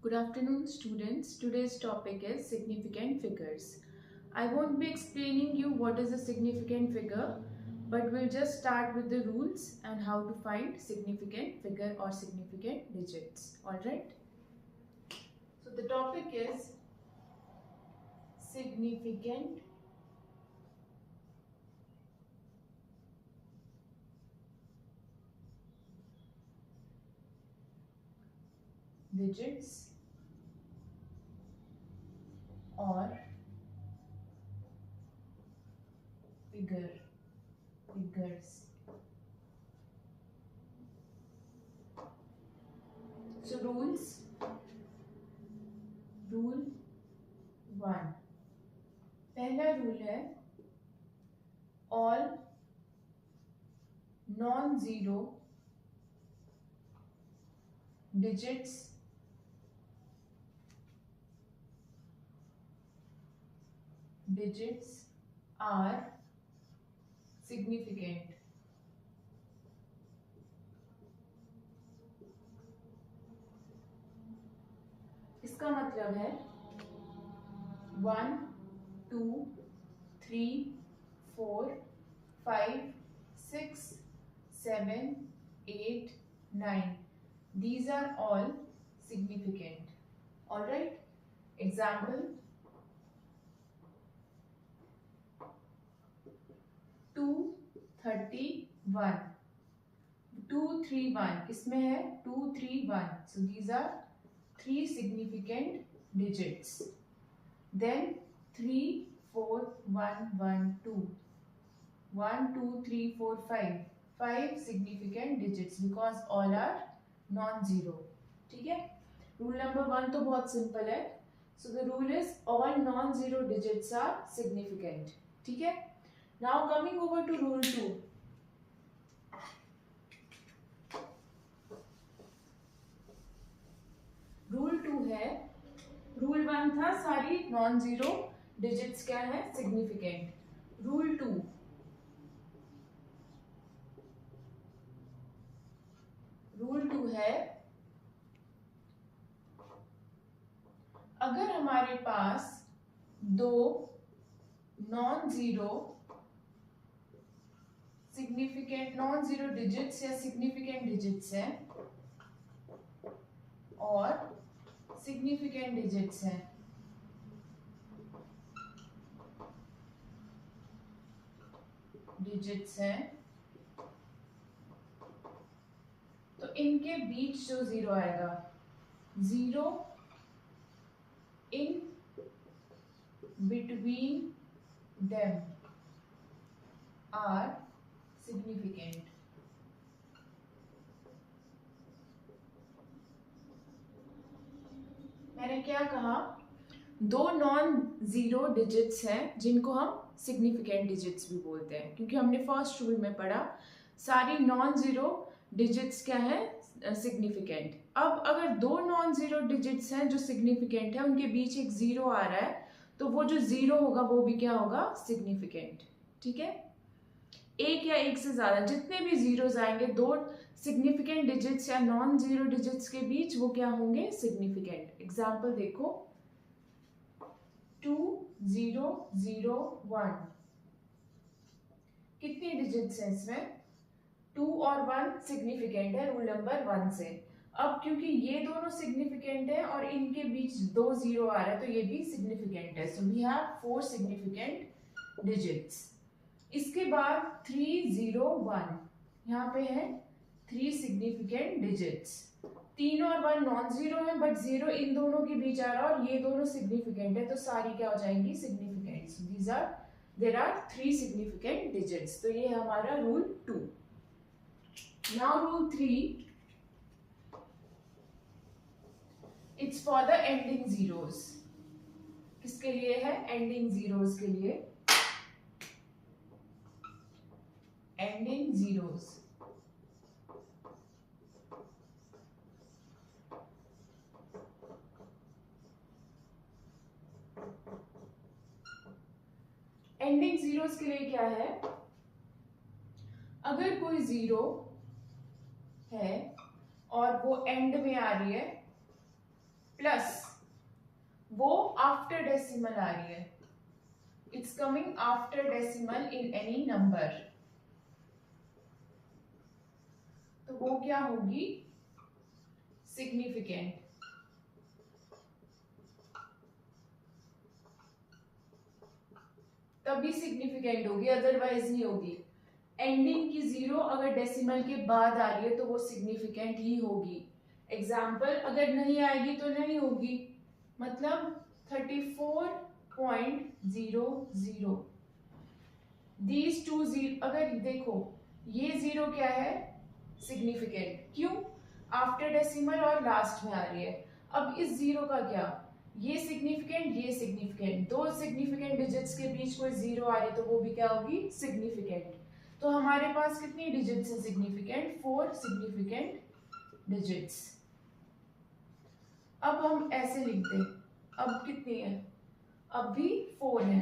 Good afternoon, students. Today's topic is significant figures. I won't be explaining you what is a significant figure, but we'll just start with the rules and how to find significant figure or significant digits. Alright? So the topic is significant digits or figures. So rules. Rule 1. पहला rule है all non-zero digits are significant. इसका मतलब है 1, 2, 3, 4, 5, 6, 7, 8, 9. These are all significant. Alright? Example 231. 231 इसमें है 231. So these are 3 significant digits. Then 3, 4, 1, 1, 2. 1, 2, 3, 4, 5. 5 significant digits because all are non-zero. ठीक है? Rule number 1 तो बहुत simple है. So the rule is all non-zero digits are significant. ठीक है? Now coming over to rule 2. Rule 2 है, रूल 1 था सारी नॉन जीरो डिजिट्स क्या है सिग्निफिकेंट. रूल 2 है अगर हमारे पास दो नॉन जीरो डिजिट्स या सिग्निफिकेंट डिजिट्स हैं और सिग्निफिकेंट डिजिट्स हैं, तो इनके बीच जो जीरो आएगा, zero in between them are significant. मैंने क्या कहा, दो नॉन जीरो डिजिट्स हैं जिनको हम सिग्निफिकेंट डिजिट्स भी बोलते हैं, क्योंकि हमने फर्स्ट रूल में पढ़ा सारी नॉन जीरो डिजिट्स क्या है सिग्निफिकेंट. अब अगर दो नॉन जीरो डिजिट्स हैं जो सिग्निफिकेंट है, उनके बीच एक जीरो आ रहा है, तो वो जो जीरो होगा वो भी क्या होगा सिग्निफिकेंट. ठीक है? एक या एक से ज्यादा जितने भी जीरोस आएंगे दो सिग्निफिकेंट डिजिट्स या नॉन जीरो डिजिट्स के बीच, वो क्या होंगे सिग्निफिकेंट. एग्जाम्पल देखो 2001. कितनी डिजिट्स हैं इसमें, 2 और 1 सिग्निफिकेंट है रूल नंबर 1 से. अब क्योंकि ये दोनों सिग्निफिकेंट है और इनके बीच दो जीरो आ रहा है, तो ये भी सिग्निफिकेंट है. So we have 4 significant digits. इसके बाद 301, यहाँ पे है 3 सिग्निफिकेंट डिजिट्स. 3 और 1 नॉन जीरो है, बट जीरो इन दोनों के बीच आ रहा है और ये दोनों सिग्निफिकेंट है, तो सारी क्या हो जाएंगी significant. So these are there are 3 significant digits. तो ये हमारा rule 2. Now rule 3, it's for the ending zeros. किसके लिए है, एंडिंग जीरोस के लिए. एंडिंग जीरोस, एंडिंग जीरोस के लिए क्या है, अगर कोई जीरो है और वो एंड में आ रही है, प्लस वो आफ्टर डेसिमल आ रही है, it's coming after decimal in any number, तो वो क्या होगी, सिग्निफिकेंट। तभी सिग्निफिकेंट होगी, अदरवाइज नहीं होगी। एंडिंग की जीरो अगर डेसिमल के बाद आ रही है तो वो सिग्निफिकेंट ही होगी। एग्जाम्पल अगर नहीं आएगी तो नहीं होगी, मतलब 34.00, दीज टू जीरो, अगर देखो ये जीरो क्या है, सिग्निफिकेंट, क्यों, आफ्टर डेसिमल और लास्ट में आ रही है। अब इस जीरो का क्या, ये सिग्निफिकेंट, ये सिग्निफिकेंट, दो सिग्निफिकेंट डिजिट्स के बीच कोई जीरो आ रही है तो वो भी क्या होगी, सिग्निफिकेंट। तो हमारे पास कितनी डिजिट्स है सिग्निफिकेंट, 4 सिग्निफिकेंट डिजिट्स। अब हम ऐसे लिखते, अब कितनी है, अब भी 4 है,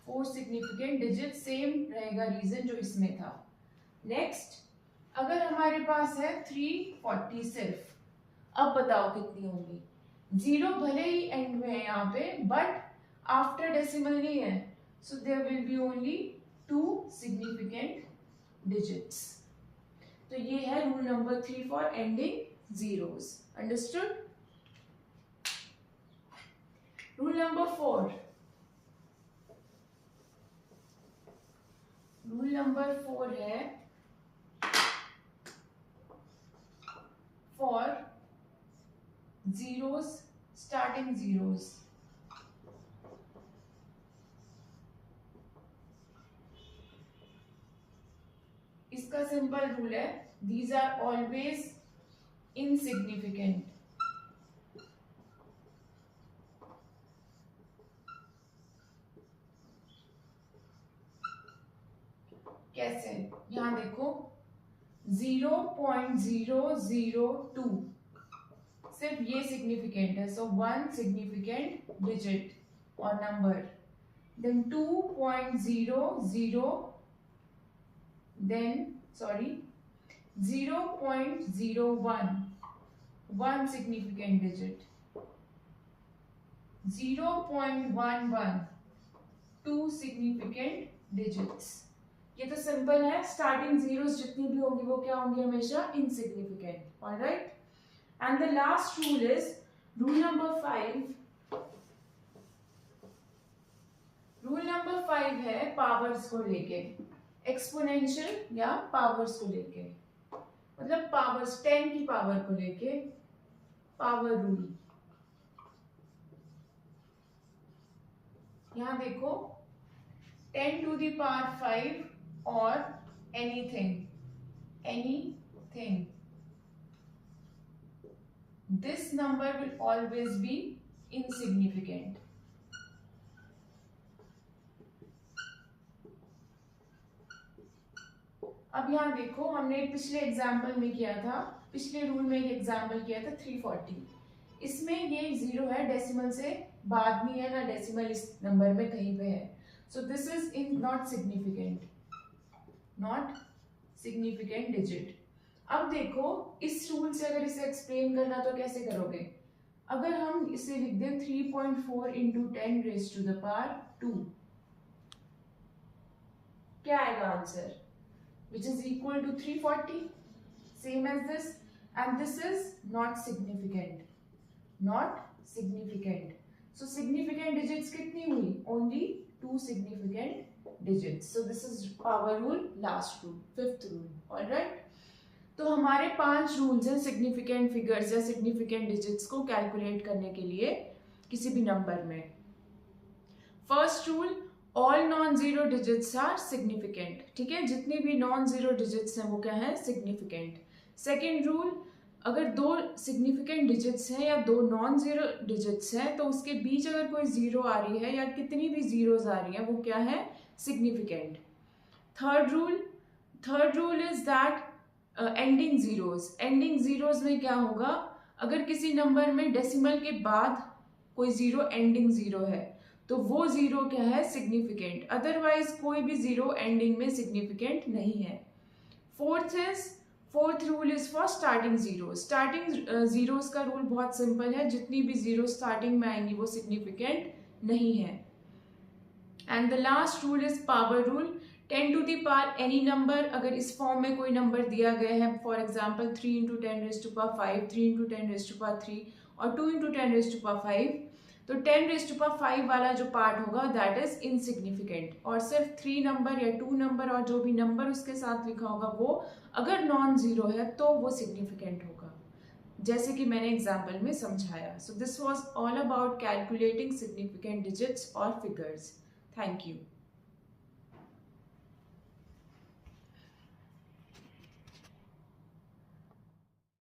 4 सिग्निफिकेंट डिजिट, सेम रहेगा रीजन जो इसमें था। नेक्स्ट, अगर हमारे पास है 340 सिर्फ, अब बताओ कितनी होगी, जीरो भले ही एंड में है यहाँ पे बट आफ्टर डेसिमल नहीं है, so there will be only 2 significant digits. तो ये है rule number 3 for ending zeros. Understood? Rule number 4, rule number 4 है फॉर zeros, starting zeros, इसका सिंपल रूल है, these are always insignificant। कैसे, यहां देखो 0.002 सिर्फ ये सिग्निफिकेंट है, सो 1 सिग्निफिकेंट डिजिट और number, then 2.00, then 0.01, 1 significant digit, 0.11, 2 significant digits. ये तो सिंपल है, स्टार्टिंग जीरोस जितनी भी होंगी वो क्या होंगी, हमेशा insignificant. Alright, and the last rule is rule number 5। rule number 5 है पावर्स को लेके, एक्सपोनेंशियल या पावर्स को लेके, मतलब पावर्स 10 की पावर को लेके, पावर रूल। यहां देखो 10 to the power 5 और anything, this number will always be insignificant। अब यहां देखो, हमने पिछले एग्जाम्पल में किया था, पिछले रूल में एक एग्जाम्पल किया था 340, इसमें ये जीरो है, डेसिमल से बाद नहीं है ना, डेसिमल इस नंबर में कहीं पे है, so this is in not significant digit. अब देखो इस रूल से अगर इसे एक्सप्लेन करना तो कैसे करोगे, अगर हम इसे लिख दें 3.4 into 10 raised to the power 2, क्या आएगा answer, which is equal to 340, same as this, and this is not significant, so significant digits कितनी हुई, only 2 significant digits, so this is power rule, last rule, 5th rule। alright, तो हमारे 5 rules हैं significant figures या significant digits को calculate करने के लिए किसी भी नंबर में। First rule, all non zero digits are significant, ठीक है, जितनी भी नॉन जीरो डिजिट्स हैं वो क्या है, सिग्निफिकेंट। सेकेंड रूल, अगर 2 सिग्निफिकेंट डिजिट्स हैं या 2 नॉन जीरो डिजिट्स हैं तो उसके बीच अगर कोई जीरो आ रही है या कितनी भी जीरोज आ रही है वो क्या है, significant. Third rule is that ending zeros में क्या होगा, अगर किसी नंबर में डेसिमल के बाद कोई जीरो एंडिंग जीरो है तो वो जीरो क्या है, सिग्निफिकेंट, अदरवाइज कोई भी जीरो एंडिंग में सिग्निफिकेंट नहीं है। Fourth is fourth rule is for starting zero. Starting zeros का रूल बहुत सिंपल है, जितनी भी जीरो स्टार्टिंग में आएंगी वो सिग्निफिकेंट नहीं है। And the last rule is power rule. 10 to the power any number, अगर इस फॉर्म में कोई नंबर दिया गया है, for example 3 into 10 raise to power 5, 3 into 10 raise to power 3 और 2 इंटू 10 रेज टू पावर 5, तो 10 रेज टू पावर 5 वाला जो पार्ट होगा दैट इज इनसिग्निफिकेंट। और सिर्फ 3 नंबर या 2 नंबर और जो भी नंबर उसके साथ लिखा होगा वो अगर नॉन जीरो है तो वो सिग्निफिकेंट होगा, जैसे कि मैंने एग्जाम्पल में समझाया। So this was all about calculating significant digits और फिगर्स। Thank you.